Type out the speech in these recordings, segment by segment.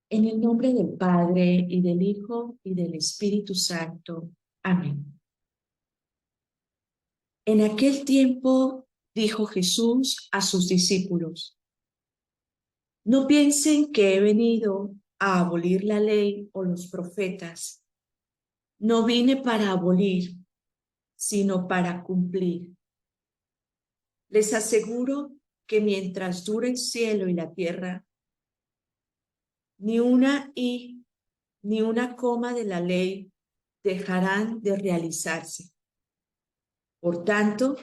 En el nombre del Padre, y del Hijo, y del Espíritu Santo. Amén. En aquel tiempo dijo Jesús a sus discípulos: No piensen que he venido a abolir la ley o los profetas. No vine para abolir, sino para cumplir. Les aseguro que mientras dure el cielo y la tierra, ni una i ni una coma de la ley dejarán de realizarse. Por tanto,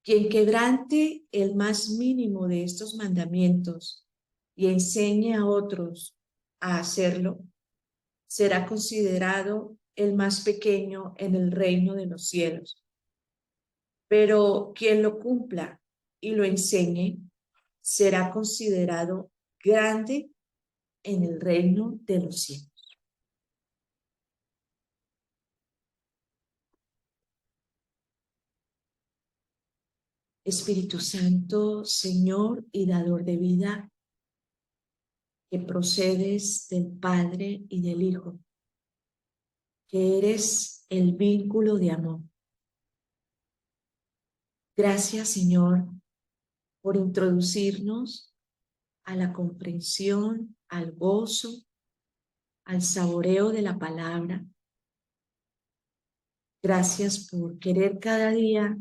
quien quebrante el más mínimo de estos mandamientos y enseñe a otros a hacerlo, será considerado el más pequeño en el reino de los cielos. Pero quien lo cumpla y lo enseñe, será considerado grande en el reino de los cielos. Espíritu Santo, Señor y dador de vida, que procedes del Padre y del Hijo, que eres el vínculo de amor. Gracias, Señor, por introducirnos a la comprensión, al gozo, al saboreo de la palabra. Gracias por querer cada día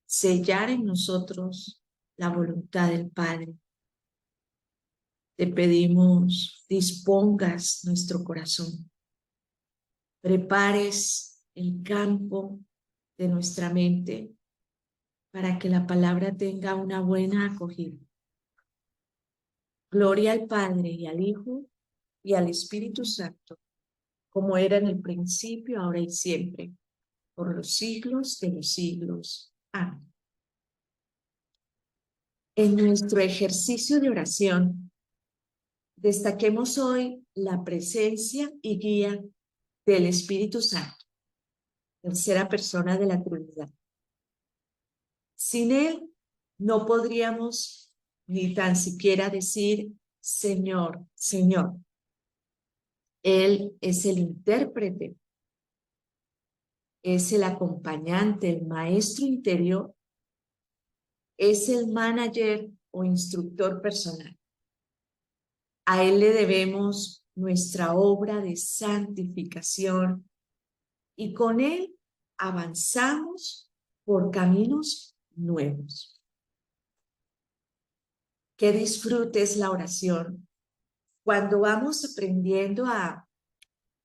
sellar en nosotros la voluntad del Padre. Te pedimos, dispongas nuestro corazón, prepares el campo de nuestra mente para que la palabra tenga una buena acogida. Gloria al Padre y al Hijo y al Espíritu Santo, como era en el principio, ahora y siempre, por los siglos de los siglos. Amén. En nuestro ejercicio de oración, destaquemos hoy la presencia y guía del Espíritu Santo, tercera persona de la Trinidad. Sin él no podríamos ni tan siquiera decir Señor, Señor. Él es el intérprete, es el acompañante, el maestro interior, es el manager o instructor personal. A él le debemos nuestra obra de santificación y con él avanzamos por caminos nuevos. Que disfrutes la oración cuando vamos aprendiendo a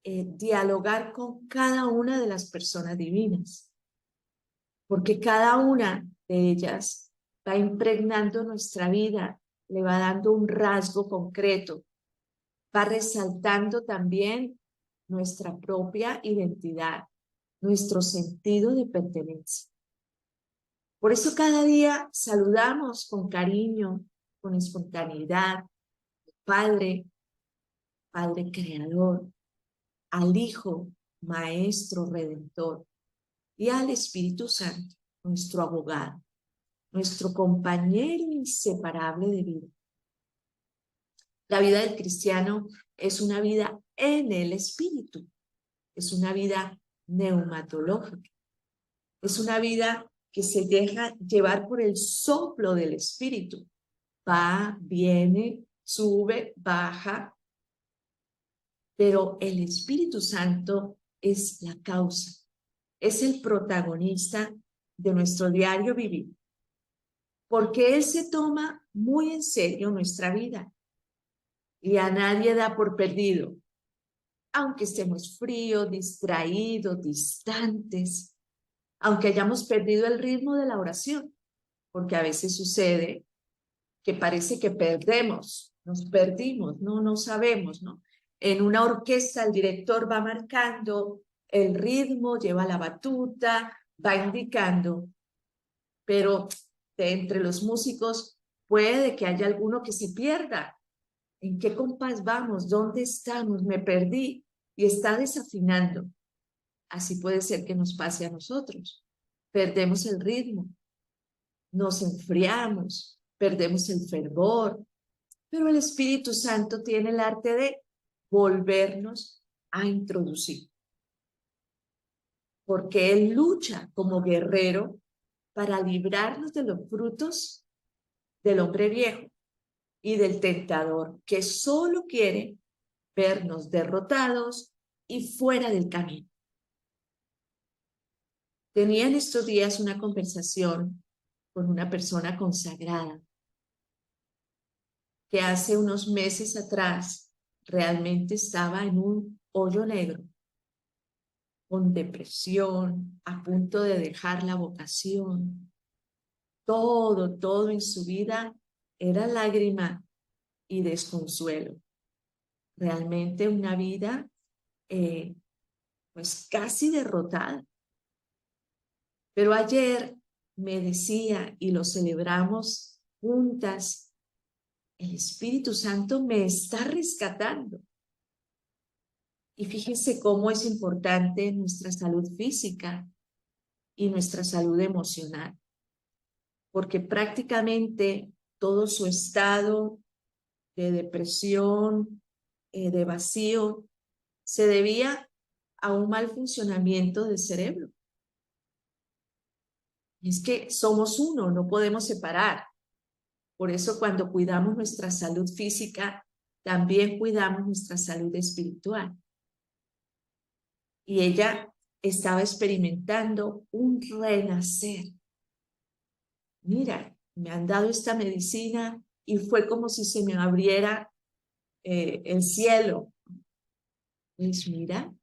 dialogar con cada una de las personas divinas, porque cada una de ellas va impregnando nuestra vida, le va dando un rasgo concreto, va resaltando también nuestra propia identidad, nuestro sentido de pertenencia. Por eso cada día saludamos con cariño, con espontaneidad, Padre, Padre Creador, al Hijo, Maestro Redentor, y al Espíritu Santo, nuestro abogado, nuestro compañero inseparable de vida. La vida del cristiano es una vida en el Espíritu, es una vida neumatológica, es una vida que se deja llevar por el soplo del Espíritu. Va, viene, sube, baja, pero el Espíritu Santo es la causa, es el protagonista de nuestro diario vivir, porque Él se toma muy en serio nuestra vida y a nadie da por perdido, aunque estemos fríos, distraídos, distantes, aunque hayamos perdido el ritmo de la oración, porque a veces sucede que parece que perdemos, nos perdimos, no sabemos, ¿no? En una orquesta el director va marcando el ritmo, lleva la batuta, va indicando, pero de entre los músicos puede que haya alguno que se pierda. ¿En qué compás vamos? ¿Dónde estamos? Me perdí y está desafinando. Así puede ser que nos pase a nosotros. Perdemos el ritmo, nos enfriamos, perdemos el fervor, Pero el Espíritu Santo tiene el arte de volvernos a introducir, porque Él lucha como guerrero para librarnos de los frutos del hombre viejo y del tentador, que solo quiere vernos derrotados y fuera del camino. Tenía en estos días una conversación con una persona consagrada que hace unos meses atrás realmente estaba en un hoyo negro, con depresión, a punto de dejar la vocación. Todo en su vida era lágrima y desconsuelo. Realmente una vida pues casi derrotada. Pero ayer me decía, y lo celebramos juntas, el Espíritu Santo me está rescatando. Y fíjense cómo es importante nuestra salud física y nuestra salud emocional, porque prácticamente todo su estado de depresión, de vacío, se debía a un mal funcionamiento del cerebro. Es que somos uno, no podemos separar. Por eso cuando cuidamos nuestra salud física, también cuidamos nuestra salud espiritual. Y ella estaba experimentando un renacer. Mira, me han dado esta medicina y fue como si se me abriera el cielo. Pues mira,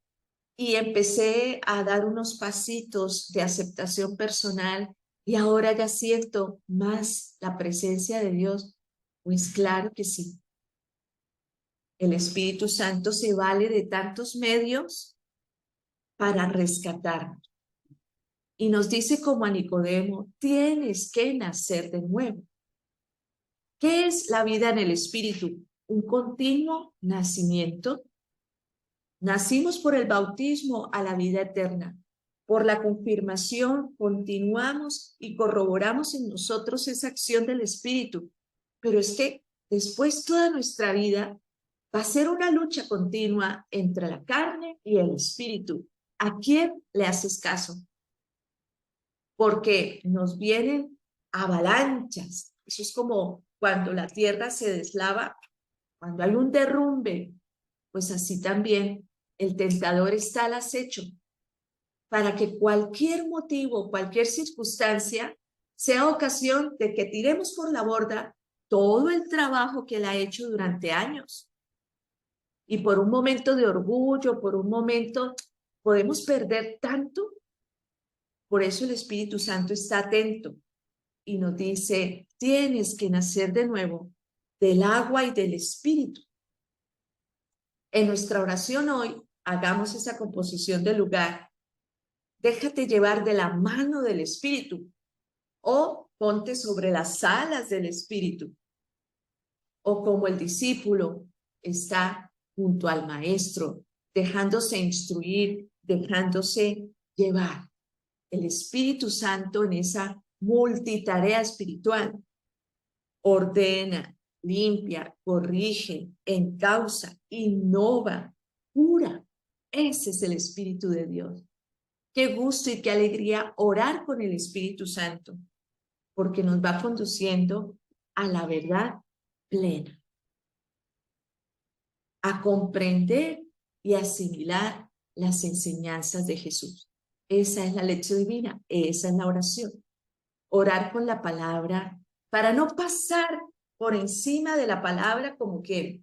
y empecé a dar unos pasitos de aceptación personal y ahora ya siento más la presencia de Dios. Pues claro que sí. El Espíritu Santo se vale de tantos medios para rescatarnos. Y nos dice como a Nicodemo, tienes que nacer de nuevo. ¿Qué es la vida en el Espíritu? Un continuo nacimiento. Nacimos por el bautismo a la vida eterna. Por la confirmación continuamos y corroboramos en nosotros esa acción del Espíritu. Pero es que después toda nuestra vida va a ser una lucha continua entre la carne y el Espíritu. ¿A quién le haces caso? Porque nos vienen avalanchas. Eso es como cuando la tierra se deslava, cuando hay un derrumbe, pues así también el tentador está al acecho para que cualquier motivo, cualquier circunstancia sea ocasión de que tiremos por la borda todo el trabajo que él ha hecho durante años. Y por un momento de orgullo, por un momento, podemos perder tanto. Por eso el Espíritu Santo está atento y nos dice, tienes que nacer de nuevo del agua y del Espíritu. En nuestra oración hoy, hagamos esa composición del lugar. Déjate llevar de la mano del Espíritu o ponte sobre las alas del Espíritu. O como el discípulo está junto al Maestro, dejándose instruir, dejándose llevar. El Espíritu Santo en esa multitarea espiritual ordena, limpia, corrige, encausa, innova, cura. Ese es el Espíritu de Dios. Qué gusto y qué alegría orar con el Espíritu Santo, porque nos va conduciendo a la verdad plena, a comprender y asimilar las enseñanzas de Jesús. Esa es la lección divina, esa es la oración. Orar con la palabra para no pasar por encima de la palabra como que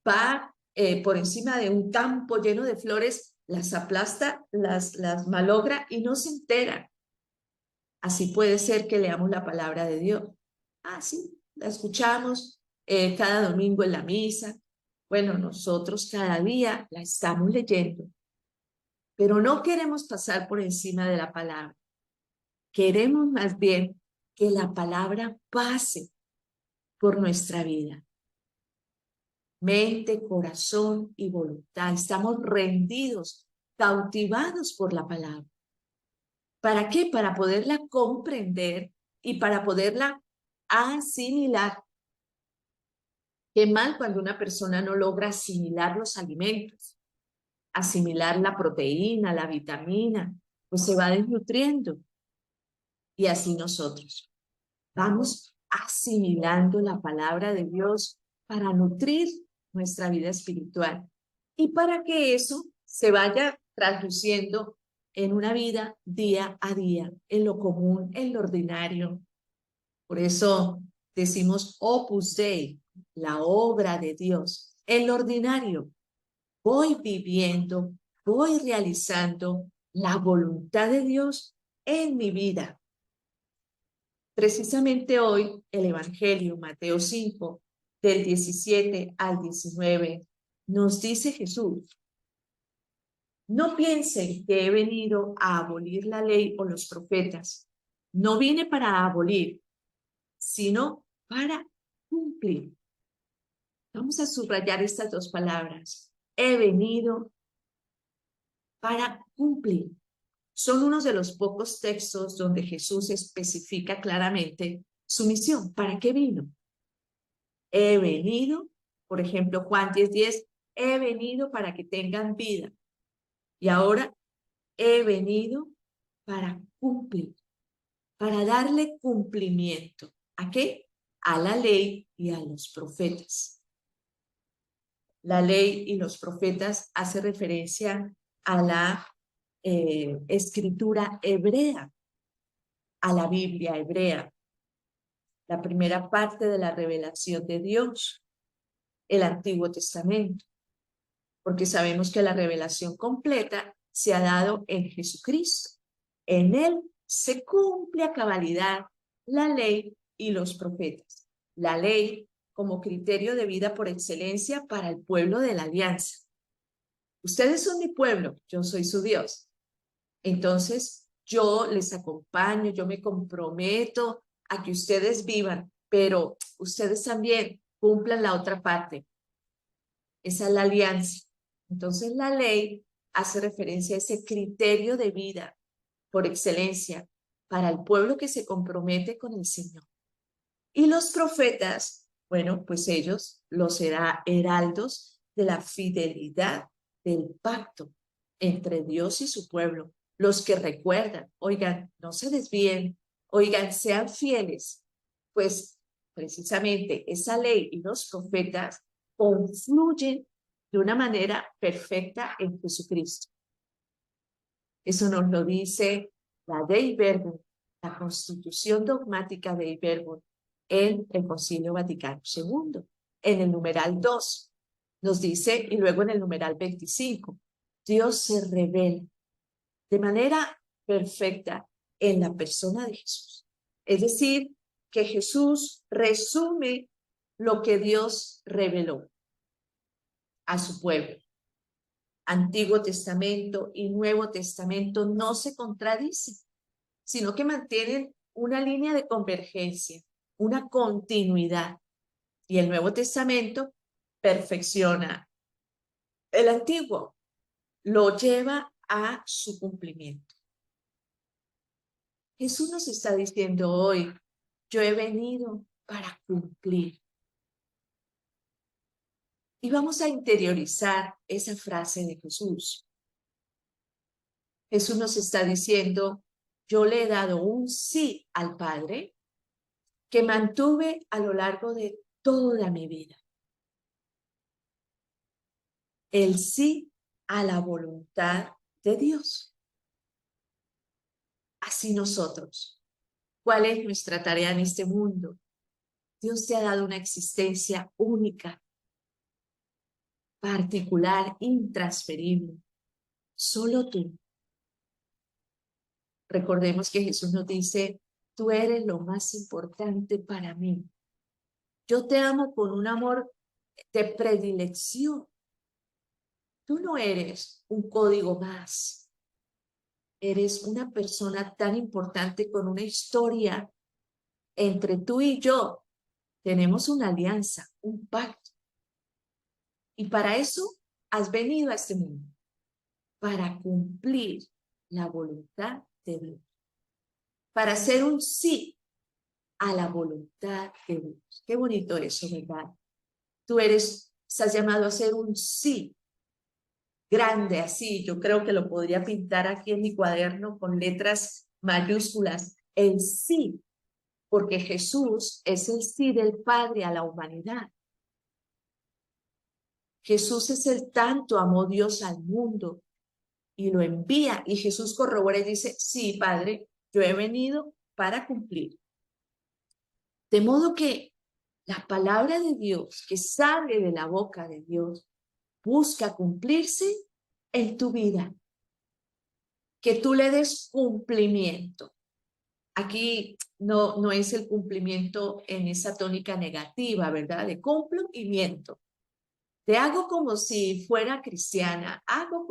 va por encima de un campo lleno de flores, las aplasta, las malogra y no se entera. Así puede ser que leamos la palabra de Dios. Ah, sí, la escuchamos cada domingo en la misa. Bueno, nosotros cada día la estamos leyendo, pero no queremos pasar por encima de la palabra. Queremos más bien que la palabra pase por nuestra vida. Mente, corazón y voluntad. Estamos rendidos, cautivados por la palabra. ¿Para qué? Para poderla comprender y para poderla asimilar. Qué mal cuando una persona no logra asimilar los alimentos, asimilar la proteína, la vitamina, pues se va desnutriendo. Y así nosotros vamos asimilando la palabra de Dios para nutrir nuestra vida espiritual y para que eso se vaya traduciendo en una vida día a día, en lo común, en lo ordinario. Por eso decimos Opus Dei, la obra de Dios, en lo ordinario. Voy viviendo, voy realizando la voluntad de Dios en mi vida. Precisamente hoy el Evangelio, Mateo 5, del 17 al 19, nos dice Jesús: no piensen que he venido a abolir la ley o los profetas. No vine para abolir, sino para cumplir. Vamos a subrayar estas dos palabras. He venido para cumplir. Son unos de los pocos textos donde Jesús especifica claramente su misión. ¿Para qué vino? He venido, por ejemplo, Juan 10:10, he venido para que tengan vida. Y ahora he venido para cumplir, para darle cumplimiento. ¿A qué? A la ley y a los profetas. La ley y los profetas hace referencia a la escritura hebrea, a la Biblia hebrea, la primera parte de la revelación de Dios, el Antiguo Testamento, porque sabemos que la revelación completa se ha dado en Jesucristo. En Él se cumple a cabalidad la ley y los profetas. La ley como criterio de vida por excelencia para el pueblo de la alianza. Ustedes son mi pueblo, yo soy su Dios. Entonces, yo les acompaño, yo me comprometo a que ustedes vivan, pero ustedes también cumplan la otra parte. Esa es la alianza. Entonces, la ley hace referencia a ese criterio de vida por excelencia para el pueblo que se compromete con el Señor. Y los profetas, bueno, pues ellos, los heraldos de la fidelidad del pacto entre Dios y su pueblo, los que recuerdan, oigan, no se desvíen, oigan, sean fieles, pues precisamente esa ley y los profetas confluyen de una manera perfecta en Jesucristo. Eso nos lo dice la Dei Verbum, la Constitución Dogmática Dei Verbum, en el Concilio Vaticano II, en el numeral 2. Nos dice, y luego en el numeral 25, Dios se revela de manera perfecta en la persona de Jesús. Es decir, que Jesús resume lo que Dios reveló a su pueblo. Antiguo Testamento y Nuevo Testamento no se contradicen, sino que mantienen una línea de convergencia, una continuidad. Y el Nuevo Testamento perfecciona el Antiguo, lo lleva a su cumplimiento. Jesús nos está diciendo hoy, yo he venido para cumplir. Y vamos a interiorizar esa frase de Jesús. Jesús nos está diciendo, yo le he dado un sí al Padre que mantuve a lo largo de toda mi vida. El sí a la voluntad de Dios. Así nosotros. ¿Cuál es nuestra tarea en este mundo? Dios te ha dado una existencia única, particular, intransferible. Solo tú. Recordemos que Jesús nos dice, tú eres lo más importante para mí. Yo te amo con un amor de predilección. Tú no eres un código más. Eres una persona tan importante con una historia. Entre tú y yo tenemos una alianza, un pacto. Y para eso has venido a este mundo, para cumplir la voluntad de Dios, para hacer un sí a la voluntad de Dios. Qué bonito eso, ¿verdad? estás llamado a ser un sí grande, así. Yo creo que lo podría pintar aquí en mi cuaderno con letras mayúsculas. El sí, porque Jesús es el sí del Padre a la humanidad. Jesús es el tanto amó Dios al mundo y lo envía. Y Jesús corrobora y dice, sí, Padre, yo he venido para cumplir. De modo que la palabra de Dios que sale de la boca de Dios busca cumplirse en tu vida. Que tú le des cumplimiento. Aquí no es el cumplimiento en esa tónica negativa, ¿verdad? De cumplimiento. Te hago como si fuera cristiana,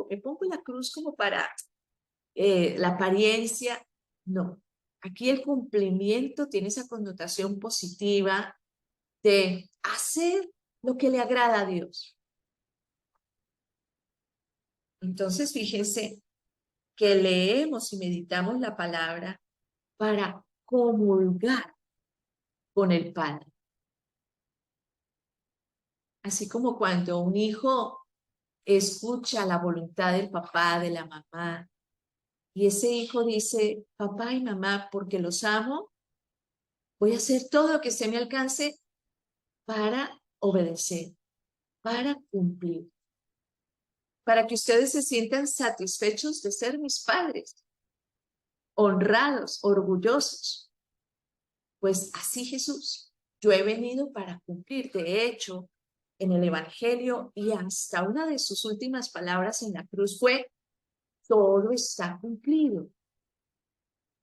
me pongo la cruz como para la apariencia. No, aquí el cumplimiento tiene esa connotación positiva de hacer lo que le agrada a Dios. Entonces, fíjense que leemos y meditamos la palabra para comulgar con el Padre. Así como cuando un hijo escucha la voluntad del papá, de la mamá, y ese hijo dice, papá y mamá, porque los amo, voy a hacer todo lo que se me alcance para obedecer, para cumplir, para que ustedes se sientan satisfechos de ser mis padres, honrados, orgullosos. Pues así Jesús, yo he venido para cumplir. De hecho, en el Evangelio y hasta una de sus últimas palabras en la cruz fue, todo está cumplido,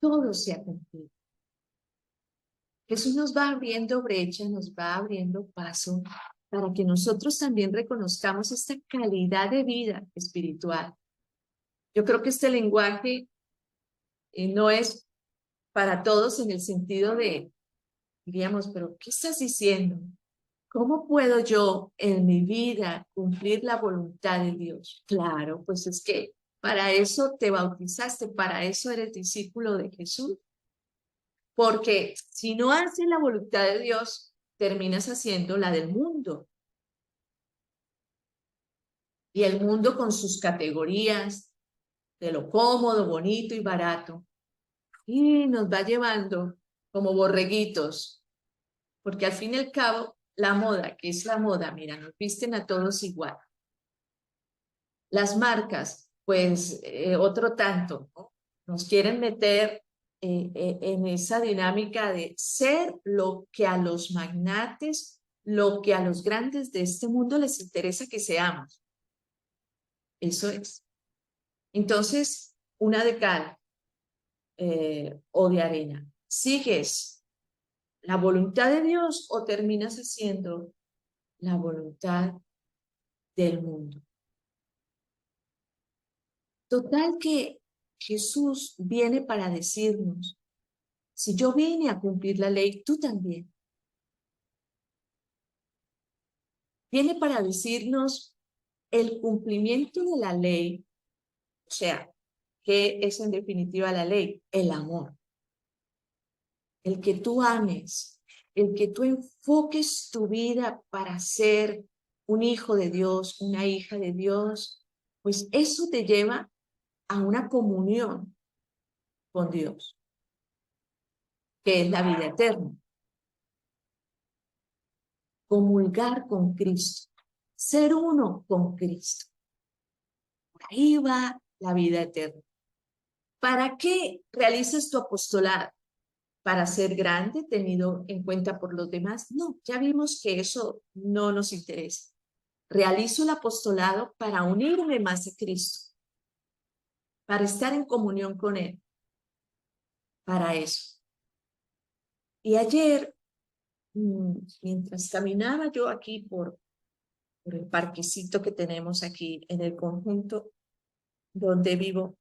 todo se ha cumplido. Jesús nos va abriendo brecha, nos va abriendo paso para que nosotros también reconozcamos esta calidad de vida espiritual. Yo creo que este lenguaje no es para todos en el sentido de, diríamos, pero ¿qué estás diciendo? ¿Cómo puedo yo en mi vida cumplir la voluntad de Dios? Claro, pues es que para eso te bautizaste, para eso eres discípulo de Jesús. Porque si no haces la voluntad de Dios, terminas haciendo la del mundo. Y el mundo con sus categorías de lo cómodo, bonito y barato. Y nos va llevando como borreguitos. Porque al fin y al cabo, la moda, ¿qué es la moda? Mira, nos visten a todos igual. Las marcas, pues otro tanto, ¿no? Nos quieren meter en esa dinámica de ser lo que a los magnates, lo que a los grandes de este mundo les interesa que seamos. Eso es. Entonces, una de cal o de arena. ¿Sigues la voluntad de Dios o terminas haciendo la voluntad del mundo? Total que Jesús viene para decirnos, si yo vine a cumplir la ley, tú también. Viene para decirnos el cumplimiento de la ley, o sea, ¿qué es en definitiva la ley? El amor. El que tú ames, el que tú enfoques tu vida para ser un hijo de Dios, una hija de Dios, pues eso te lleva a una comunión con Dios, que es la vida eterna. Comulgar con Cristo, ser uno con Cristo. Por ahí va la vida eterna. ¿Para qué realizas tu apostolado? ¿Para ser grande, tenido en cuenta por los demás? No, ya vimos que eso no nos interesa. Realizo el apostolado para unirme más a Cristo, para estar en comunión con Él, para eso. Y ayer, mientras caminaba yo aquí por el parquecito que tenemos aquí en el conjunto donde vivo,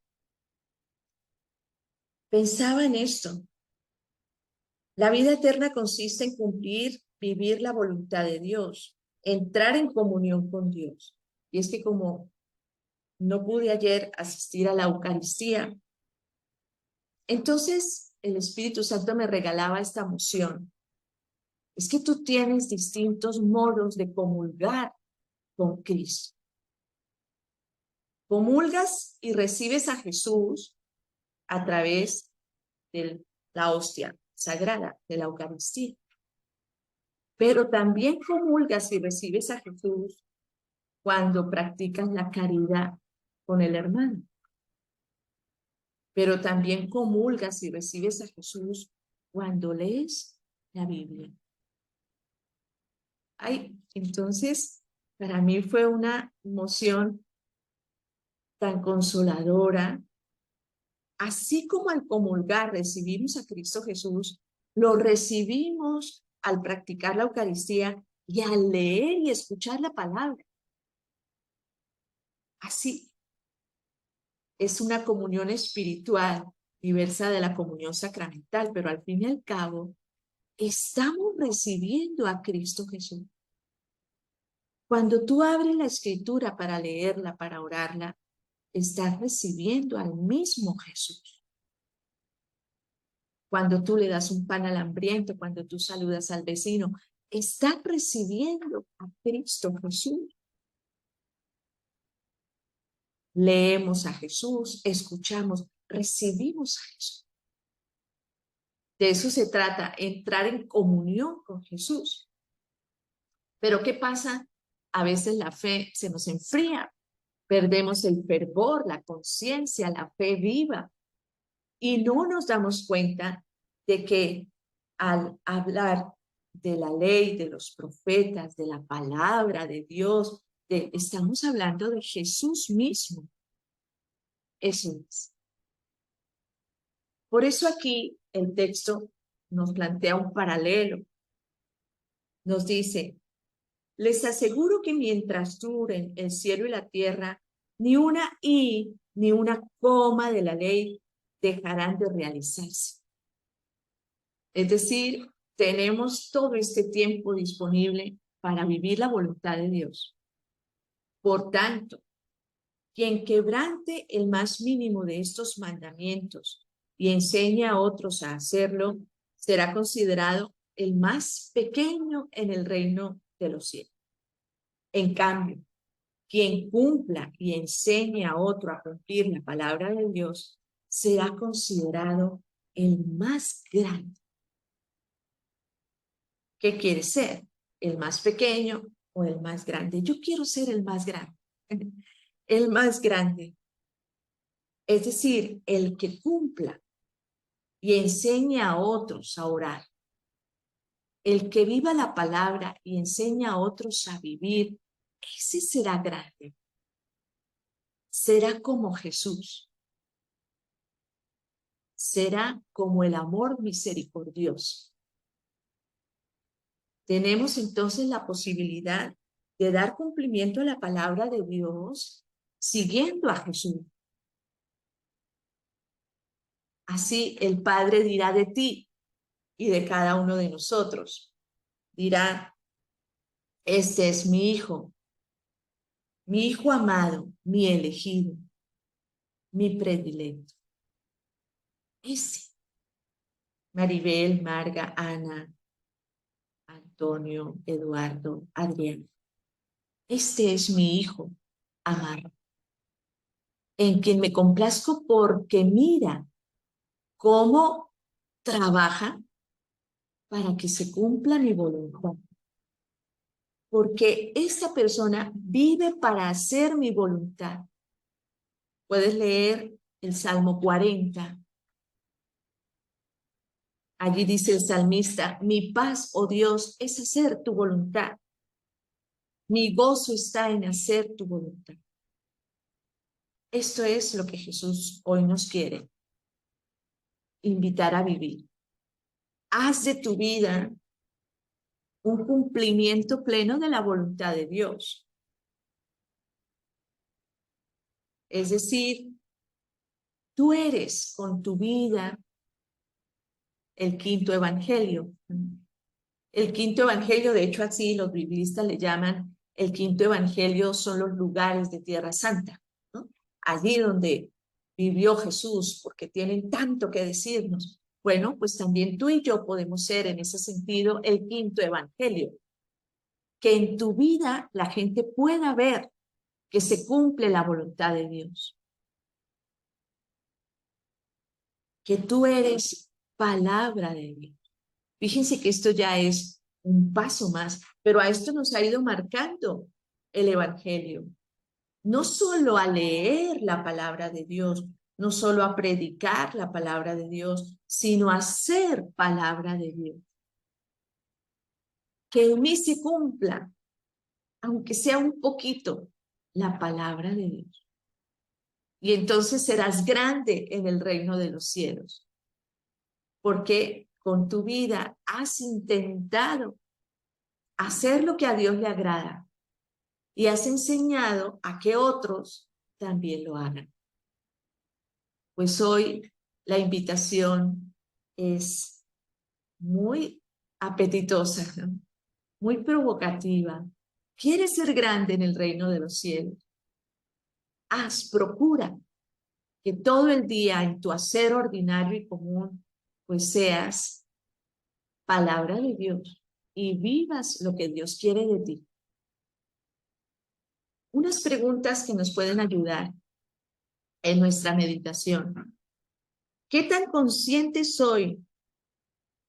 pensaba en esto. La vida eterna consiste en cumplir, vivir la voluntad de Dios, entrar en comunión con Dios. Y es que como no pude ayer asistir a la Eucaristía, entonces el Espíritu Santo me regalaba esta moción Es que tú tienes distintos modos de comulgar con Cristo. Comulgas y recibes a Jesús a través de la hostia sagrada, de la Eucaristía. Pero también comulgas y recibes a Jesús cuando practicas la caridad con el hermano. Pero también comulgas y recibes a Jesús cuando lees la Biblia. Ay, entonces, para mí fue una emoción tan consoladora. Así como al comulgar recibimos a Cristo Jesús, lo recibimos al practicar la Eucaristía y al leer y escuchar la palabra. Así es una comunión espiritual diversa de la comunión sacramental, pero al fin y al cabo estamos recibiendo a Cristo Jesús. Cuando tú abres la Escritura para leerla, para orarla, estás recibiendo al mismo Jesús. Cuando tú le das un pan al hambriento, cuando tú saludas al vecino, estás recibiendo a Cristo Jesús. Leemos a Jesús, escuchamos, recibimos a Jesús. De eso se trata, entrar en comunión con Jesús. Pero ¿qué pasa? A veces la fe se nos enfría, perdemos el fervor, la conciencia, la fe viva y no nos damos cuenta de que al hablar de la ley, de los profetas, de la palabra de Dios, estamos hablando de Jesús mismo. Eso es. Por eso aquí el texto nos plantea un paralelo. Nos dice, les aseguro que mientras duren el cielo y la tierra, ni una i ni una coma de la ley dejarán de realizarse. Es decir, tenemos todo este tiempo disponible para vivir la voluntad de Dios. Por tanto, quien quebrante el más mínimo de estos mandamientos y enseñe a otros a hacerlo, será considerado el más pequeño en el reino de los cielos. En cambio, quien cumpla y enseñe a otro a cumplir la palabra de Dios, será considerado el más grande. ¿Qué quiere ser? ¿El más pequeño o el más grande? Yo quiero ser el más grande. El más grande. Es decir, el que cumpla y enseñe a otros a orar. El que viva la palabra y enseña a otros a vivir, ese será grande. Será como Jesús. Será como el amor misericordioso. Tenemos entonces la posibilidad de dar cumplimiento a la palabra de Dios siguiendo a Jesús. Así el Padre dirá de ti y de cada uno de nosotros. Dirá, este es mi hijo amado, mi elegido, mi predilecto. Ese. Maribel, Marga, Ana, Antonio, Eduardo, Adrián. Este es mi hijo amado, en quien me complazco porque mira cómo trabaja para que se cumpla mi voluntad. Porque esta persona vive para hacer mi voluntad. Puedes leer el Salmo 40. Allí dice el salmista, mi paz, oh Dios, es hacer tu voluntad. Mi gozo está en hacer tu voluntad. Esto es lo que Jesús hoy nos quiere invitar a vivir. Haz de tu vida un cumplimiento pleno de la voluntad de Dios. Es decir, tú eres con tu vida el quinto evangelio. El quinto evangelio, de hecho así los biblistas le llaman, el quinto evangelio son los lugares de Tierra Santa, ¿no? Allí donde vivió Jesús, porque tienen tanto que decirnos. Bueno, pues también tú y yo podemos ser en ese sentido el quinto evangelio, que en tu vida la gente pueda ver que se cumple la voluntad de Dios, que tú eres palabra de Dios. Fíjense que esto ya es un paso más, pero a esto nos ha ido marcando el evangelio. No solo a leer la palabra de Dios, no solo a predicar la palabra de Dios, sino a ser palabra de Dios. Que en mí se cumpla, aunque sea un poquito, la palabra de Dios. Y entonces serás grande en el reino de los cielos, porque con tu vida has intentado hacer lo que a Dios le agrada y has enseñado a que otros también lo hagan. Pues hoy la invitación es muy apetitosa, ¿no? Muy provocativa. ¿Quieres ser grande en el reino de los cielos? Procura que todo el día en tu hacer ordinario y común, pues seas palabra de Dios y vivas lo que Dios quiere de ti. Unas preguntas que nos pueden ayudar en nuestra meditación. ¿Qué tan consciente soy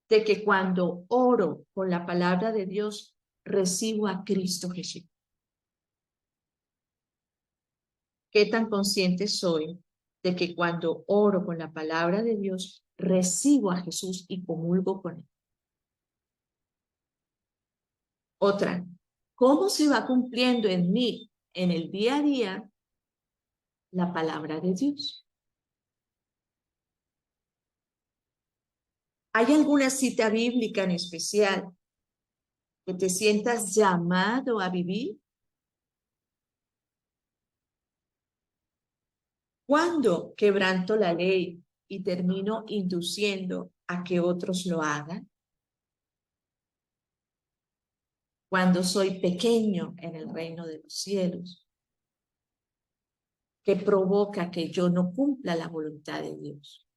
de que cuando oro con la palabra de Dios recibo a Cristo Jesús? ¿Qué tan consciente soy de que cuando oro con la palabra de Dios recibo a Jesús y comulgo con él? Otra, ¿cómo se va cumpliendo en mí, en el día a día, la palabra de Dios? ¿Hay alguna cita bíblica en especial que te sientas llamado a vivir? ¿Cuándo quebranto la ley y termino induciendo a que otros lo hagan? Cuando soy pequeño en el reino de los cielos, que provoca que yo no cumpla la voluntad de Dios.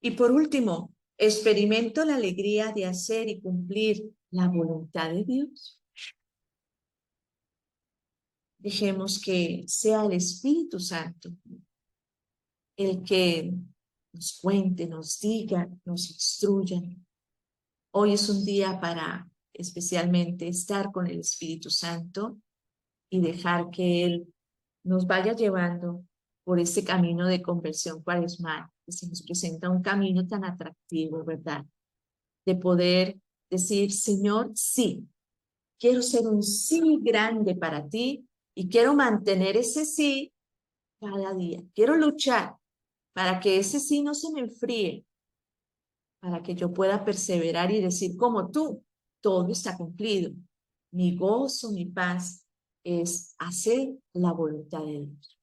Y por último, experimento la alegría de hacer y cumplir la voluntad de Dios. Dejemos que sea el Espíritu Santo el que nos cuente, nos diga, nos instruya. Hoy es un día para especialmente estar con el Espíritu Santo y dejar que Él nos vaya llevando por ese camino de conversión cuaresmal, que se nos presenta un camino tan atractivo, ¿verdad? De poder decir, Señor, sí, quiero ser un sí grande para ti y quiero mantener ese sí cada día. Quiero luchar para que ese sí no se me enfríe, para que yo pueda perseverar y decir, como tú, todo está cumplido. Mi gozo, mi paz es hacer la voluntad de Dios.